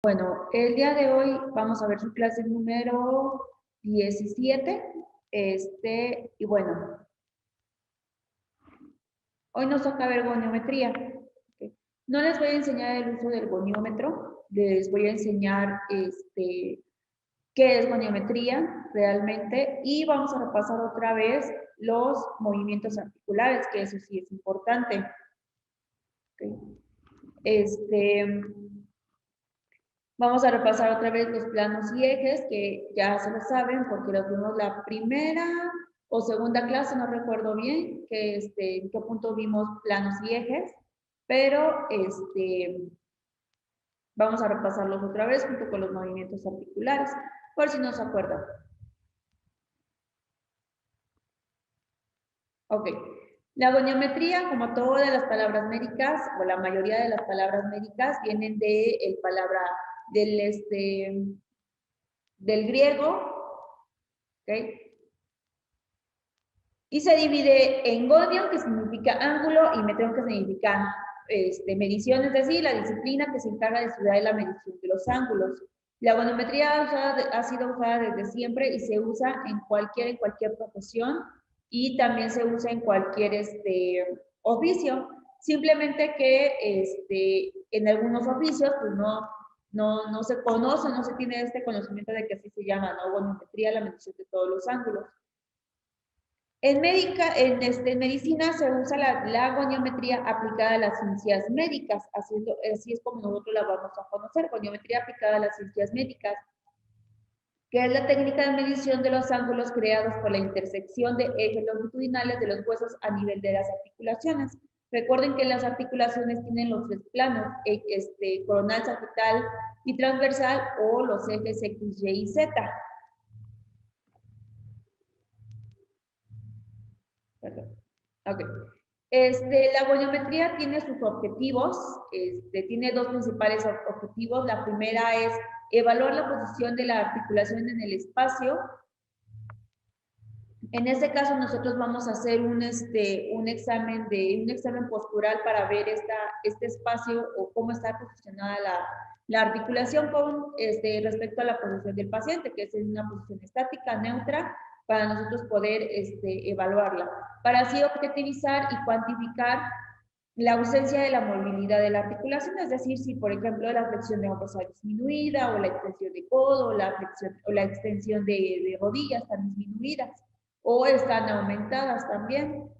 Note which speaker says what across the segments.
Speaker 1: Bueno, el día de hoy vamos a ver su clase número 17. Y bueno, hoy nos toca ver goniometría. ¿Ok? No les voy a enseñar el uso del goniómetro, les voy a enseñar qué es goniometría realmente y vamos a repasar otra vez los movimientos articulares, que eso sí es importante. ¿Ok? Vamos a repasar otra vez los planos y ejes, que ya se lo saben porque los vimos la primera o segunda clase, no recuerdo bien en qué punto vimos planos y ejes, pero vamos a repasarlos otra vez junto con los movimientos articulares, por si no se acuerdan. Ok. La goniometría, como todas las palabras médicas, o la mayoría de las palabras médicas, vienen del griego, ¿ok? Y se divide en gonio, que significa ángulo, y metrón, que significa medición, es decir, la disciplina que se encarga de estudiar la medición de los ángulos. La goniometría ha sido usada desde siempre y se usa en cualquier profesión y también se usa en cualquier oficio. Simplemente que en algunos oficios pues no se conoce, no se tiene este conocimiento de que así se llama, ¿no? Goniometría, la medición de todos los ángulos. En medicina se usa la goniometría aplicada a las ciencias médicas, así es como nosotros la vamos a conocer, goniometría aplicada a las ciencias médicas, que es la técnica de medición de los ángulos creados por la intersección de ejes longitudinales de los huesos a nivel de las articulaciones. Recuerden que las articulaciones tienen los tres planos, coronal, sagital y transversal, o los ejes X, Y y Z. Perdón. Ok. La goniometría tiene sus objetivos, tiene dos principales objetivos. La primera es evaluar la posición de la articulación en el espacio. En este caso nosotros vamos a hacer un examen postural para ver este espacio o cómo está posicionada la articulación respecto a la posición del paciente, que es en una posición estática, neutra, para nosotros poder evaluarla, para así objetivizar y cuantificar la ausencia de la movilidad de la articulación, es decir, si por ejemplo la flexión de hombros está disminuida, o la extensión de codo, o la extensión de rodillas están disminuidas, o están aumentadas también.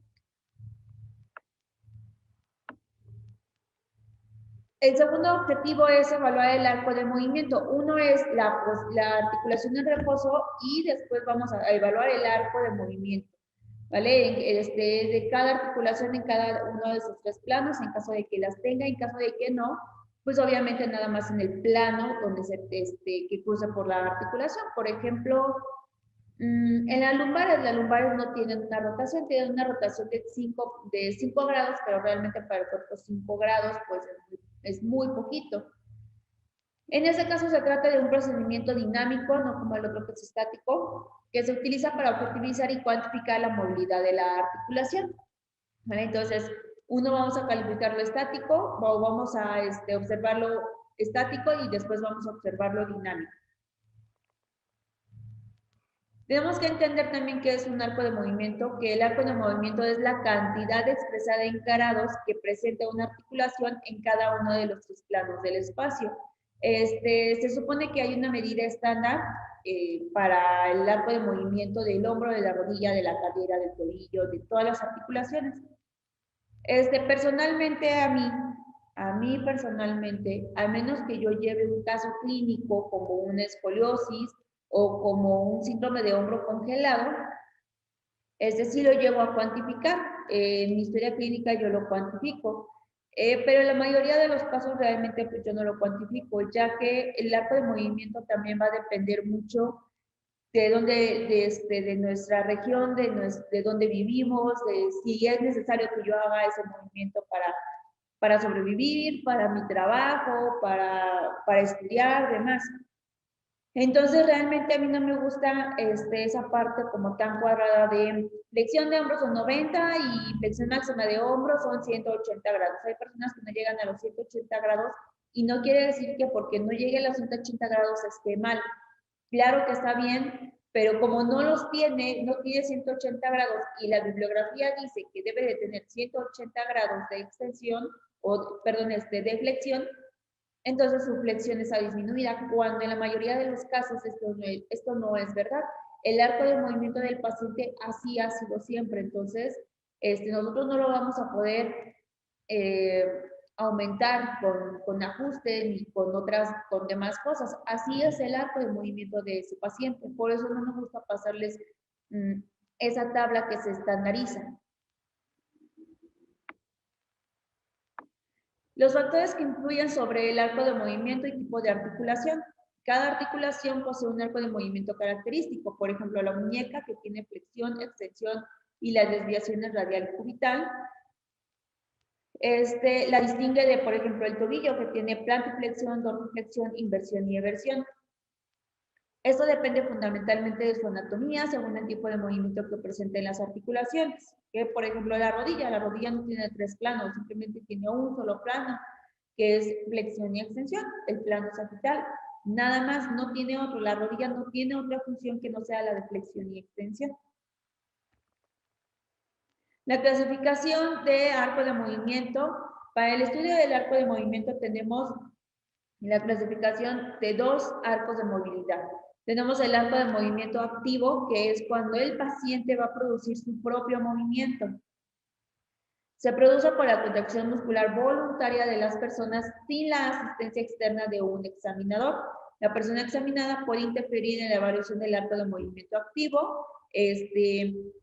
Speaker 1: El segundo objetivo es evaluar el arco de movimiento. Uno es la articulación en reposo y después vamos a evaluar el arco de movimiento, ¿vale? De cada articulación en cada uno de esos tres planos, en caso de que las tenga, en caso de que no, pues obviamente nada más en el plano donde que cruza por la articulación. Por ejemplo, en las lumbares no tienen una rotación, tienen una rotación de 5 grados, pero realmente para el cuerpo 5 grados pues es muy poquito. En este caso se trata de un procedimiento dinámico, no como el otro que es estático, que se utiliza para objetivizar y cuantificar la movilidad de la articulación. ¿Vale? Entonces, uno vamos a calificarlo estático, o vamos a observarlo estático y después vamos a observarlo dinámico. Tenemos que entender también qué es un arco de movimiento, que el arco de movimiento es la cantidad expresada en grados que presenta una articulación en cada uno de los tres planos del espacio. Se supone que hay una medida estándar para el arco de movimiento del hombro, de la rodilla, de la cadera, del tobillo, de todas las articulaciones. Personalmente a mí personalmente, a menos que yo lleve un caso clínico como una escoliosis o como un síndrome de hombro congelado, sí lo llevo a cuantificar. En mi historia clínica yo lo cuantifico, pero en la mayoría de los casos realmente pues yo no lo cuantifico, ya que el arco de movimiento también va a depender mucho de dónde, de nuestra región, de dónde vivimos, de si es necesario que yo haga ese movimiento para sobrevivir, para mi trabajo, para estudiar, demás. Entonces, realmente a mí no me gusta esa parte como tan cuadrada de flexión de hombros son 90 y flexión máxima de hombros son 180 grados. Hay personas que no llegan a los 180 grados Y no quiere decir que porque no llegue a los 180 grados esté mal. Claro que está bien, pero como no los tiene, no tiene 180 grados y la bibliografía dice que debe de tener 180 grados de extensión, o perdón, de flexión, entonces su flexión está disminuida, cuando en la mayoría de los casos esto no es verdad. El arco de movimiento del paciente así ha sido siempre, entonces nosotros no lo vamos a poder eh, aumentar con ajuste ni con demás cosas. Así es el arco de movimiento de ese paciente, por eso no nos gusta pasarles esa tabla que se estandariza. Los factores que influyen sobre el arco de movimiento y tipo de articulación. Cada articulación posee un arco de movimiento característico. Por ejemplo, la muñeca, que tiene flexión, extensión y las desviaciones radial y cubital. La distingue de, por ejemplo, el tobillo, que tiene plantiflexión, dorsiflexión, inversión y eversión. Esto depende fundamentalmente de su anatomía, según el tipo de movimiento que presenten las articulaciones. Que, por ejemplo, la rodilla no tiene 3 planos, simplemente tiene un solo plano, que es flexión y extensión, el plano sagital. Nada más, no tiene otro. La rodilla no tiene otra función que no sea la de flexión y extensión. La clasificación de arco de movimiento. Para el estudio del arco de movimiento tenemos la clasificación de 2 arcos de movilidad. Tenemos el arco de movimiento activo, que es cuando el paciente va a producir su propio movimiento. Se produce por la contracción muscular voluntaria de las personas sin la asistencia externa de un examinador. La persona examinada puede interferir en la variación del arco de movimiento activo.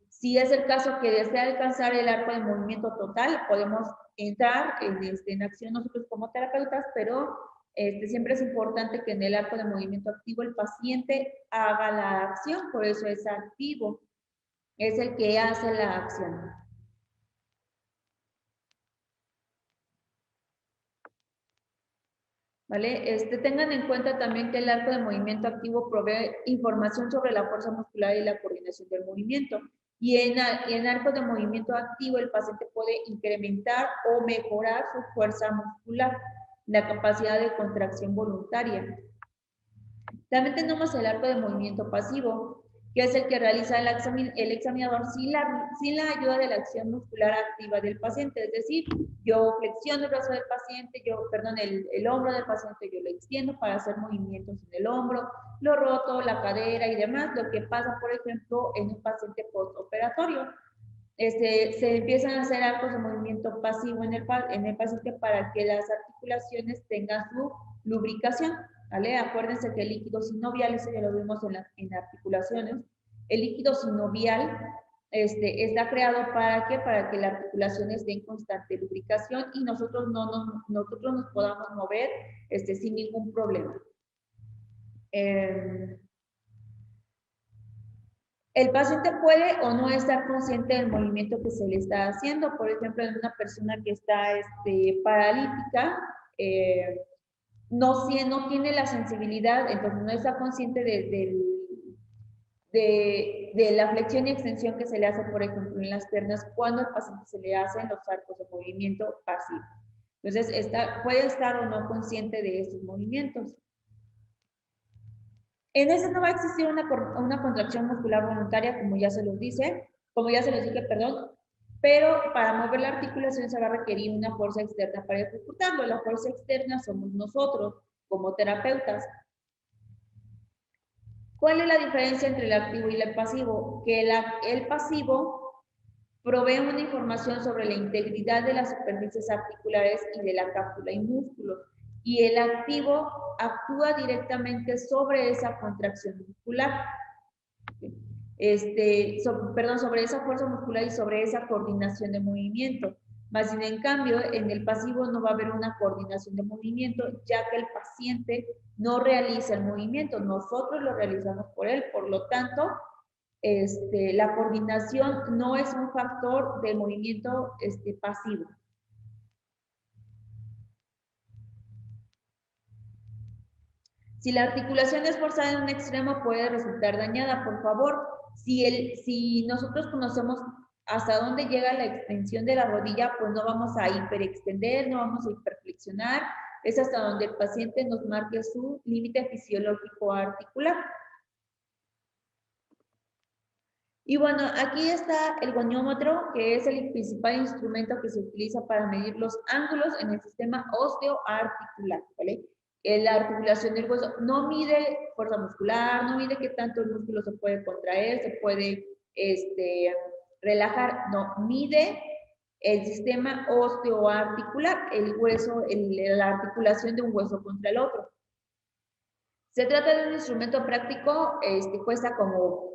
Speaker 1: Si es el caso que desea alcanzar el arco de movimiento total, podemos entrar en acción nosotros como terapeutas, pero siempre es importante que en el arco de movimiento activo el paciente haga la acción, por eso es activo, es el que hace la acción. ¿Vale? Tengan en cuenta también que el arco de movimiento activo provee información sobre la fuerza muscular y la coordinación del movimiento. Y en arco de movimiento activo el paciente puede incrementar o mejorar su fuerza muscular, la capacidad de contracción voluntaria. También tenemos el arco de movimiento pasivo, que es el que realiza el examinador sin la ayuda de la acción muscular activa del paciente. Es decir, yo flexiono el brazo del paciente, el hombro del paciente, yo lo extiendo para hacer movimientos en el hombro, lo roto, la cadera y demás, lo que pasa, por ejemplo, en un paciente postoperatorio. Se empiezan a hacer arcos de movimiento pasivo en el paciente para que las articulaciones tengan su lubricación, ¿vale? Acuérdense que el líquido sinovial, ese ya lo vimos en articulaciones, el líquido sinovial está creado ¿para qué? Para que la articulación esté en constante lubricación y nosotros nos podamos mover sin ningún problema. El paciente puede o no estar consciente del movimiento que se le está haciendo. Por ejemplo, en una persona que está paralítica, no tiene la sensibilidad, entonces no está consciente de la flexión y extensión que se le hace, por ejemplo, en las piernas, cuando al paciente se le hacen los arcos de movimiento pasivo. Entonces, puede estar o no consciente de estos movimientos. En ese no va a existir una contracción muscular voluntaria, como ya se los dije, perdón, pero para mover la articulación se va a requerir una fuerza externa para ejecutarlo. La fuerza externa somos nosotros, como terapeutas. ¿Cuál es la diferencia entre el activo y el pasivo? Que el pasivo provee una información sobre la integridad de las superficies articulares y de la cápsula y músculos. Y el activo actúa directamente sobre esa contracción muscular, sobre esa fuerza muscular y sobre esa coordinación de movimiento. Más sin en cambio, en el pasivo no va a haber una coordinación de movimiento, ya que el paciente no realiza el movimiento, nosotros lo realizamos por él, por lo tanto, la coordinación no es un factor de movimiento pasivo. Si la articulación es forzada en un extremo, puede resultar dañada. Por favor, si nosotros conocemos hasta dónde llega la extensión de la rodilla, pues no vamos a hiperextender, no vamos a hiperflexionar, es hasta donde el paciente nos marque su límite fisiológico articular. Y bueno, aquí está el goniómetro, que es el principal instrumento que se utiliza para medir los ángulos en el sistema osteoarticular, ¿vale? La articulación del hueso no mide fuerza muscular, no mide qué tanto el músculo se puede contraer, se puede relajar, no, mide el sistema osteoarticular, el hueso, la articulación de un hueso contra el otro. Se trata de un instrumento práctico, cuesta como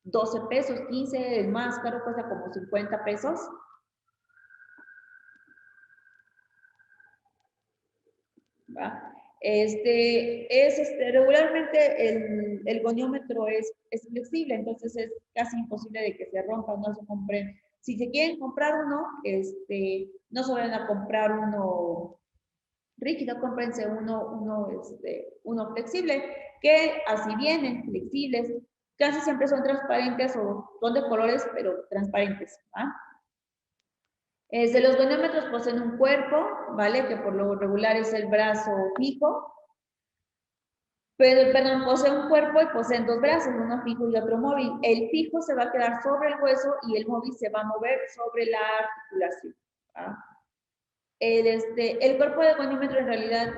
Speaker 1: 12 pesos, 15, el más caro cuesta como 50 pesos. ¿Va? Regularmente el goniómetro es flexible, entonces es casi imposible de que se rompa, no se compren. Si se quieren comprar uno, no se vayan a comprar uno rígido, cómprense uno flexible, que así vienen, flexibles, casi siempre son transparentes o son de colores, pero transparentes. ¿Va? Los goniómetros poseen un cuerpo, ¿vale? Que por lo regular es el brazo fijo, pero, perdón, posee un cuerpo y poseen dos brazos, uno fijo y otro móvil. El fijo se va a quedar sobre el hueso y el móvil se va a mover sobre la articulación. ¿Va? El cuerpo del goniómetro en realidad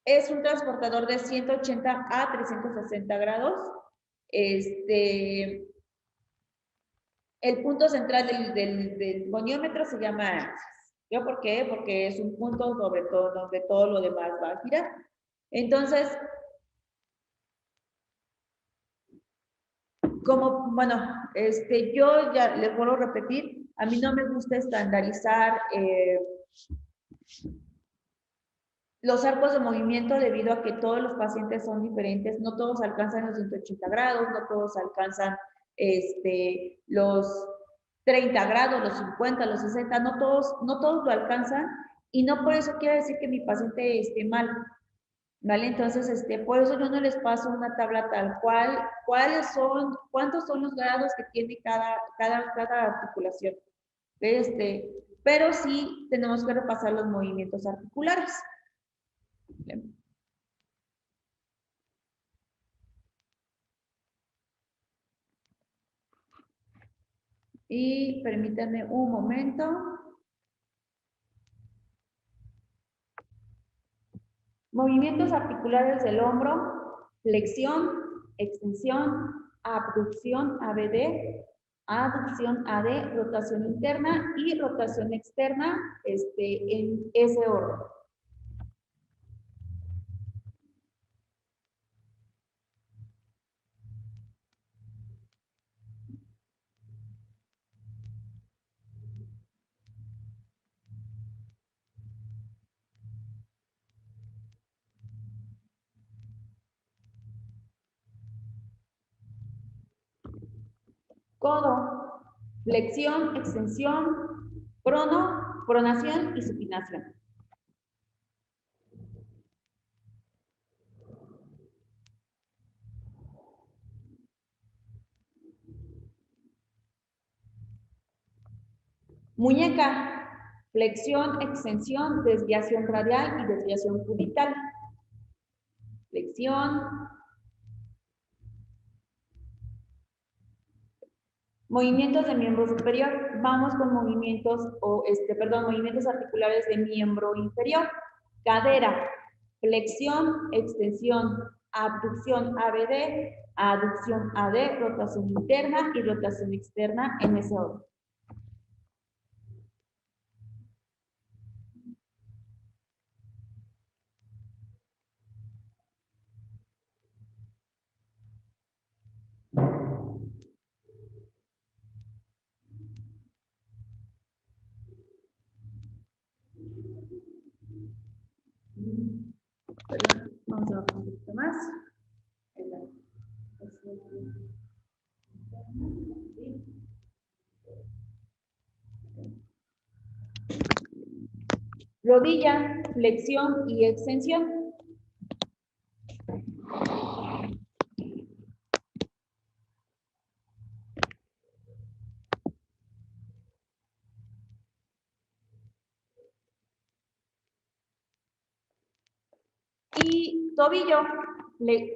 Speaker 1: es un transportador de 180 a 360 grados. El punto central del goniómetro se llama axis. ¿Yo por qué? Porque es un punto sobre todo donde todo lo demás va a girar. Entonces, bueno, yo ya les vuelvo a repetir, a mí no me gusta estandarizar los arcos de movimiento debido a que todos los pacientes son diferentes, no todos alcanzan los 180 grados, no todos alcanzan los 30 grados, los 50, los 60, no todos lo alcanzan y no por eso quiere decir que mi paciente esté mal, ¿vale? Entonces, por eso yo no les paso una tabla tal cual, cuántos son los grados que tiene cada articulación, pero sí tenemos que repasar los movimientos articulares. Y permítanme un momento. Movimientos articulares del hombro, flexión, extensión, abducción ABD, aducción AD, rotación interna y rotación externa en ese orden. Codo, flexión, extensión, pronación y supinación. Muñeca, flexión, extensión, desviación radial y desviación cubital. Flexión. Movimientos de miembro superior. Vamos con movimientos, movimientos articulares de miembro inferior. Cadera, flexión, extensión, abducción ABD, aducción AD, rotación interna y rotación externa en ese orden. Vamos a bajar un poquito más. Rodilla, flexión y extensión. tobillo,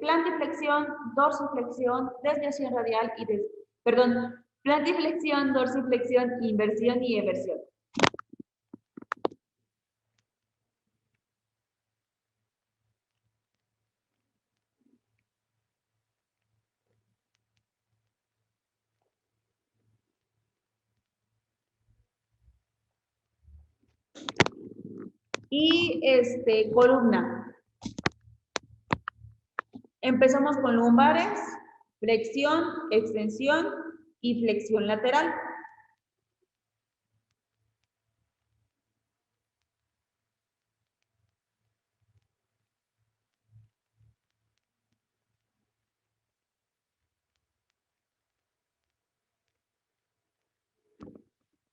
Speaker 1: plantiflexión, dorsiflexión, desviación radial y plantiflexión, dorsiflexión, inversión y eversión. Y columna. Empezamos con lumbares, flexión, extensión y flexión lateral.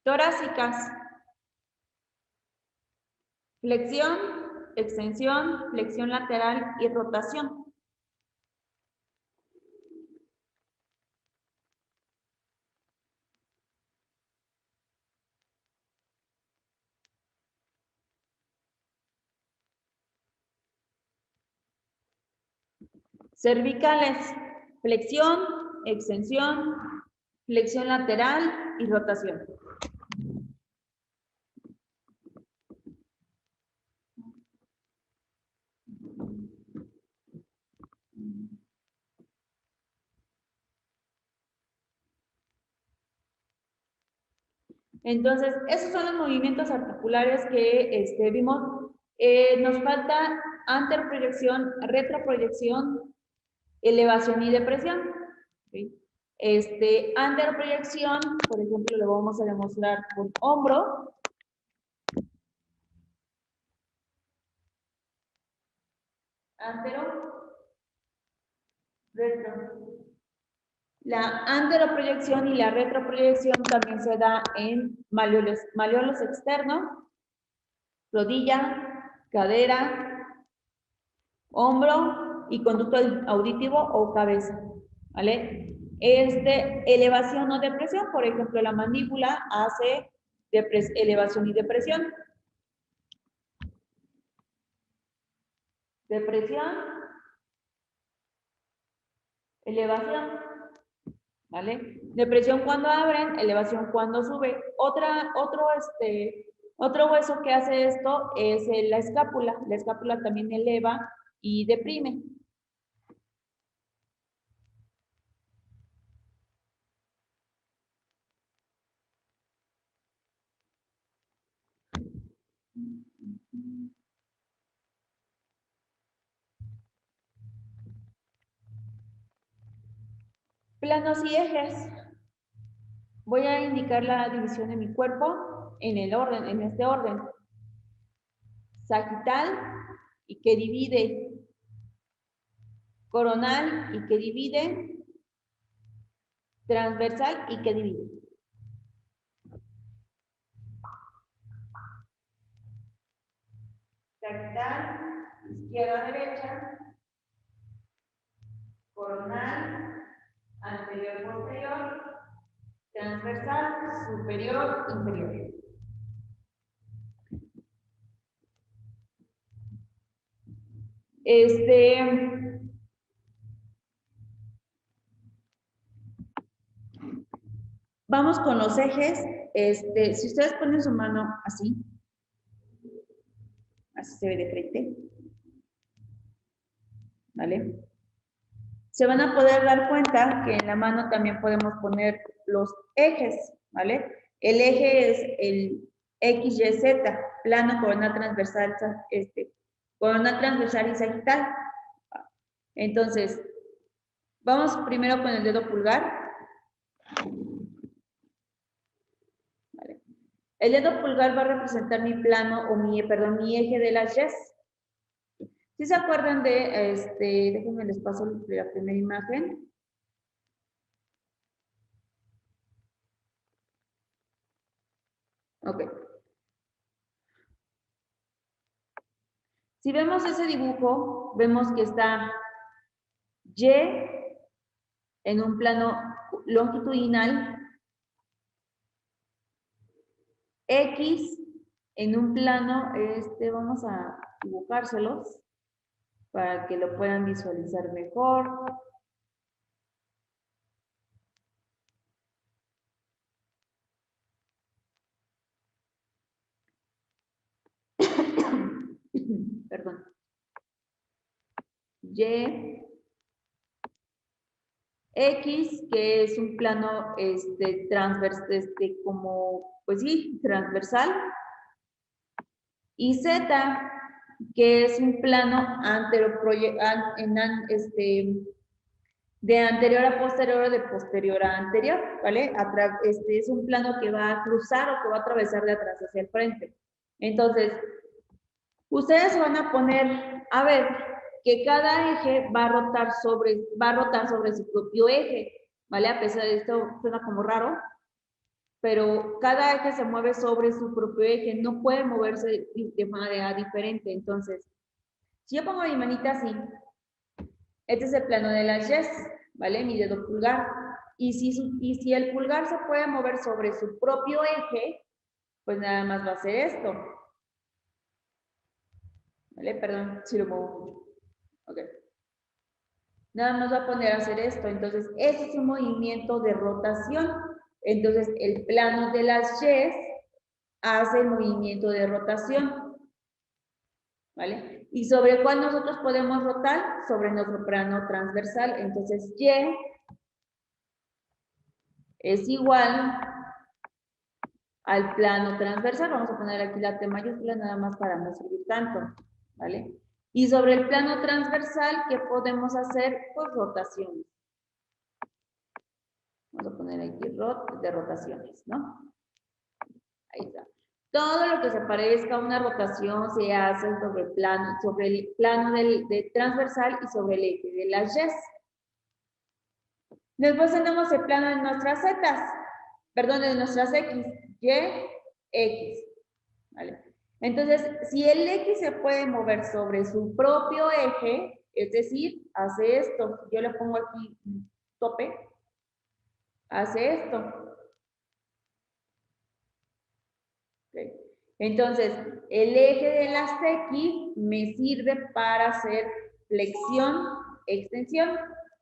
Speaker 1: Torácicas. Flexión, extensión, flexión lateral y rotación. Cervicales, flexión, extensión, flexión lateral y rotación. Entonces, esos son los movimientos articulares que vimos. Nos falta anteroproyección, retroproyección, elevación y depresión. ¿Sí? Anteroproyección, por ejemplo, lo vamos a demostrar con hombro. Antero, retro. La anteroproyección y la retroproyección también se da en malleolos externos, rodilla, cadera, hombro y conducto auditivo o cabeza, ¿vale? Elevación o depresión, por ejemplo, la mandíbula hace elevación y depresión. Depresión, elevación, ¿vale? Depresión cuando abren, elevación cuando sube. Otro hueso que hace esto es la escápula. La escápula también eleva y deprime. Planos y ejes. Voy a indicar la división de mi cuerpo en este orden. Sagital y que divide. Coronal y que divide. Transversal y que divide. Sagital, izquierda a derecha. Coronal, anterior posterior. Transversal, superior, inferior. Vamos con los ejes. Si ustedes ponen su mano así se ve de frente, ¿vale? Se van a poder dar cuenta que en la mano también podemos poner los ejes, ¿vale? El eje es el XYZ, plano, corona transversal, corona transversal y sagital. Entonces, vamos primero con el dedo pulgar. ¿Vale? El dedo pulgar va a representar mi plano o mi eje de las Ys. ¿Sí se acuerdan de, déjenme les paso la primera imagen? Ok. Si vemos ese dibujo, vemos que está Y en un plano longitudinal, X en un plano, vamos a dibujárselos. para que lo puedan visualizar mejor. Perdón. Y, X, que es un plano como, pues sí, transversal. Y Z, que es un plano de anterior a posterior o de posterior a anterior, ¿vale? Es un plano que va a cruzar o que va a atravesar de atrás hacia el frente. Entonces, ustedes van a poner, a ver, que cada eje va a rotar sobre su propio eje, ¿vale? A pesar de esto, suena como raro, pero cada eje se mueve sobre su propio eje, no puede moverse de manera diferente. Entonces, si yo pongo mi manita así, este es el plano de las yes, ¿vale? Mi dedo pulgar. Y si el pulgar se puede mover sobre su propio eje, pues nada más va a hacer esto. ¿Vale? Perdón, si lo muevo. Ok. Nada más va a poner a hacer esto. Entonces, este es un movimiento de rotación. Entonces, el plano de las yes hace el movimiento de rotación. ¿Vale? ¿Y sobre cuál nosotros podemos rotar? Sobre nuestro plano transversal. Entonces, Y es igual al plano transversal. Vamos a poner aquí la T mayúscula nada más para no servir tanto. ¿Vale? Y sobre el plano transversal, ¿qué podemos hacer? Pues rotaciones. Vamos a poner aquí de rotaciones, ¿no? Ahí está. Todo lo que se parezca a una rotación se hace sobre el plano del transversal y sobre el eje de las Y. Después tenemos el plano de nuestras Z, perdón, de nuestras X, Y, X. ¿Vale? Entonces, si el X se puede mover sobre su propio eje, es decir, hace esto, yo le pongo aquí un tope, hace esto. Okay. Entonces, el eje de las X me sirve para hacer flexión, extensión,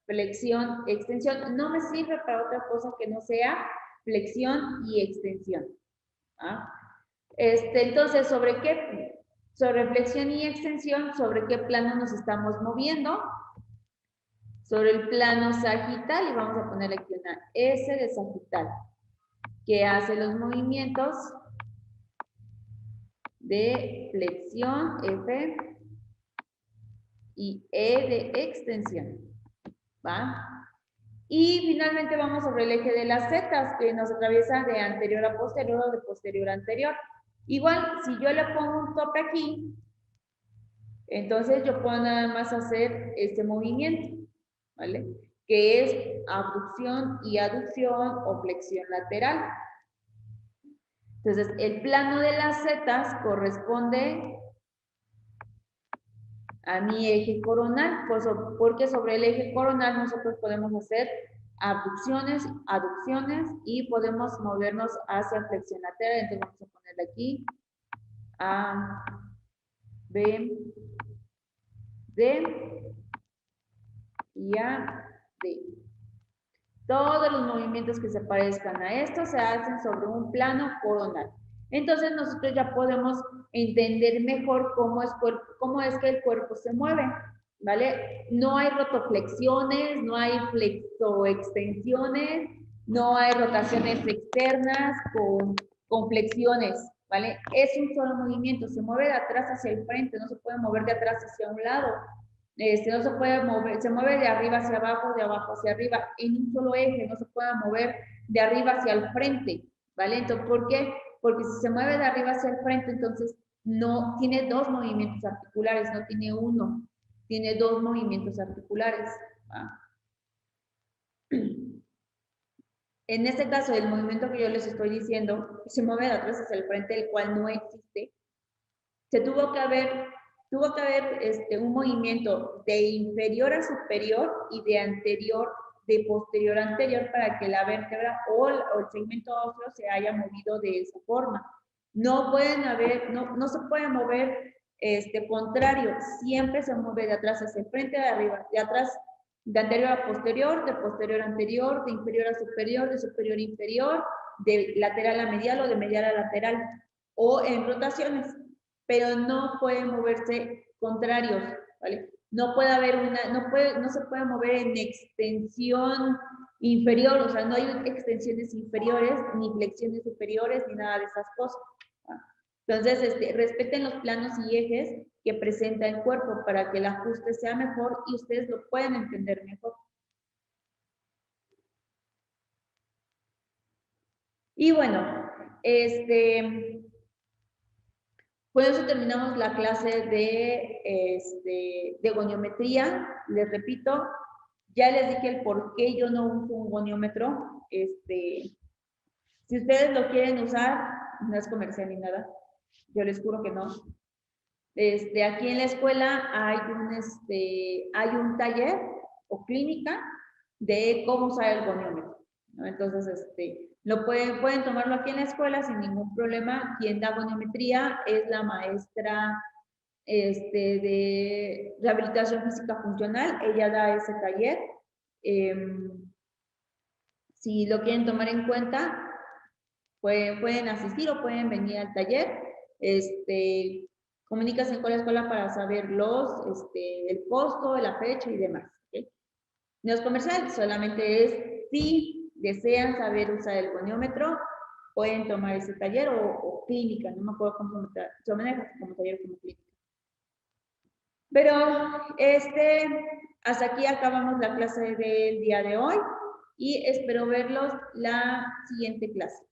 Speaker 1: flexión, extensión. No me sirve para otra cosa que no sea flexión y extensión. ¿Ah? Entonces, ¿sobre qué? Sobre flexión y extensión, ¿sobre qué plano nos estamos moviendo? Sobre el plano sagital, y vamos a poner aquí una S de sagital, que hace los movimientos de flexión, F, y E de extensión, ¿va? Y finalmente vamos sobre el eje de las zetas, que nos atraviesa de anterior a posterior o de posterior a anterior. Igual, si yo le pongo un tope aquí, entonces yo puedo nada más hacer este movimiento, ¿vale? Que es abducción y aducción o flexión lateral. Entonces, el plano de las zetas corresponde a mi eje coronal, porque sobre el eje coronal nosotros podemos hacer abducciones, aducciones y podemos movernos hacia flexión lateral. Entonces vamos a ponerle aquí A, B, D y A, D. Todos los movimientos que se parezcan a esto se hacen sobre un plano coronal. Entonces nosotros ya podemos entender mejor cómo es que el cuerpo se mueve, ¿vale? No hay rotoflexiones, no hay flexoextensiones, no hay rotaciones externas con flexiones, ¿vale? Es un solo movimiento, se mueve de atrás hacia el frente, no se puede mover de atrás hacia un lado. No se puede mover, se mueve de arriba hacia abajo, de abajo hacia arriba, en un solo eje, no se puede mover de arriba hacia el frente, ¿vale? Entonces, ¿por qué? Porque si se mueve de arriba hacia el frente, entonces no tiene dos movimientos articulares, no tiene uno, tiene dos movimientos articulares. ¿Va? En este caso, el movimiento que yo les estoy diciendo, se mueve de atrás hacia el frente, el cual no existe, se tuvo que haber un movimiento de inferior a superior y de posterior a anterior para que la vértebra o el segmento óseo se haya movido de esa forma. No se puede mover contrario, siempre se mueve de atrás hacia el frente, de arriba, de atrás, de anterior a posterior, de posterior a anterior, de inferior a superior, de superior a inferior, de lateral a medial o de medial a lateral, o en rotaciones, pero no pueden moverse contrarios, ¿vale? No puede haber no se puede mover en extensión inferior, o sea, no hay extensiones inferiores, ni flexiones superiores, ni nada de esas cosas. Entonces, respeten los planos y ejes que presenta el cuerpo para que el ajuste sea mejor y ustedes lo puedan entender mejor. Y bueno, por eso terminamos la clase de goniometría. Les repito, ya les dije el por qué yo no uso un goniómetro. Si ustedes lo quieren usar, no es comercial ni nada. Yo les juro que no. Aquí en la escuela hay un taller o clínica de cómo usar el goniómetro, ¿no? Entonces, pueden tomarlo aquí en la escuela sin ningún problema. Quien da goniometría es la maestra de rehabilitación física funcional. Ella da ese taller. Si lo quieren tomar en cuenta, pueden asistir o pueden venir al taller. Comuníquense con la escuela para saber el costo, la fecha y demás. ¿Okay? No es comercial, solamente es si desean saber usar el goniómetro, pueden tomar ese taller o clínica, no me acuerdo cómo se maneja como taller como clínica. Pero hasta aquí acabamos la clase del día de hoy y espero verlos la siguiente clase.